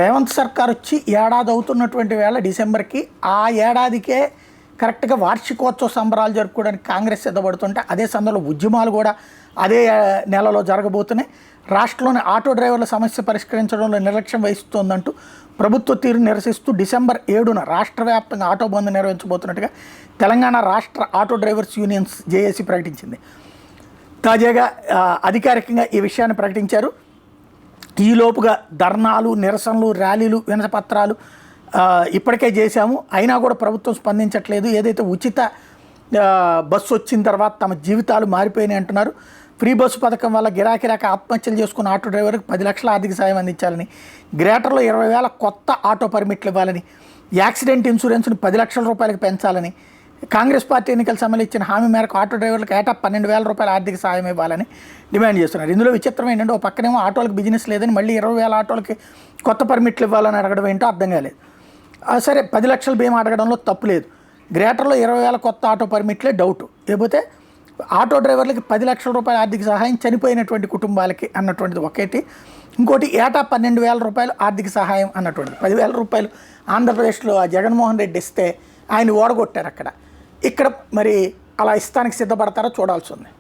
రేవంత్ సర్కార్ వచ్చి ఏడాది అవుతున్నటువంటి వేళ డిసెంబర్కి ఆ ఏడాదికే కరెక్ట్గా వార్షికోత్సవ సంబరాలు జరుపుకోవడానికి కాంగ్రెస్ సిద్ధపడుతుంటే అదే సందర్భంలో ఉద్యమాలు కూడా అదే నెలలో జరగబోతున్నాయి. రాష్ట్రంలోని ఆటో డ్రైవర్ల సమస్య పరిష్కరించడంలో నిర్లక్ష్యం వహిస్తోందంటూ ప్రభుత్వ తీరు నిరసిస్తూ డిసెంబర్ 7న రాష్ట్ర వ్యాప్తంగా ఆటో బంద్ నిర్వహించబోతున్నట్టుగా తెలంగాణ రాష్ట్ర ఆటో డ్రైవర్స్ యూనియన్స్ జేఏసీ ప్రకటించింది. తాజాగా అధికారికంగా ఈ విషయాన్ని ప్రకటించారు. ఈలోపుగా ధర్నాలు, నిరసనలు, ర్యాలీలు, వినతిపత్రాలు ఇప్పటికే చేశాము, అయినా కూడా ప్రభుత్వం స్పందించట్లేదు. ఏదైతే ఉచిత బస్సు వచ్చిన తర్వాత తమ జీవితాలు మారిపోయినాయి అంటున్నారు. ఫ్రీ బస్సు పథకం వల్ల గిరాకిరాక ఆత్మహత్యలు చేసుకున్న ఆటో డ్రైవర్లకు 10 లక్షల ఆర్థిక సాయం అందించాలని, గ్రేటర్లో 20,000 కొత్త ఆటో పర్మిట్లు ఇవ్వాలని, యాక్సిడెంట్ ఇన్సూరెన్స్ని 10 లక్షల రూపాయలకు పెంచాలని, కాంగ్రెస్ పార్టీ ఎన్నికల సమయంలో ఇచ్చిన హామీ మేరకు ఆటో డ్రైవర్లకు ఏటా 12,000 రూపాయల ఆర్థిక సాయం ఇవ్వాలని డిమాండ్ చేస్తున్నారు. ఇందులో విచిత్రం ఏంటంటే ఓ పక్కనేమో ఆటోలకు బిజినెస్ లేదని మళ్ళీ 20,000 ఆటోలకి కొత్త పర్మిట్లు ఇవ్వాలని అడగడం ఏంటో అర్థం కాలేదు. సరే 10 లక్షల బీమా అడగడంలో తప్పు లేదు, గ్రేటర్లో 20,000 కొత్త ఆటో పర్మిట్లే డౌట్. లేకపోతే ఆటో డ్రైవర్లకి 10 లక్షల రూపాయల ఆర్థిక సహాయం చనిపోయినటువంటి కుటుంబాలకి అన్నటువంటిది ఒకటి. ఇంకోటి ఏటా 12,000 రూపాయలు ఆర్థిక సహాయం అన్నటువంటిది. 10,000 రూపాయలు ఆంధ్రప్రదేశ్లో ఆ జగన్మోహన్ రెడ్డి ఇస్తే ఆయన ఓడగొట్టారు అక్కడ. ఇక్కడ మరి అలా ఇస్తానికి సిద్ధపడతారో చూడాల్సి ఉంది.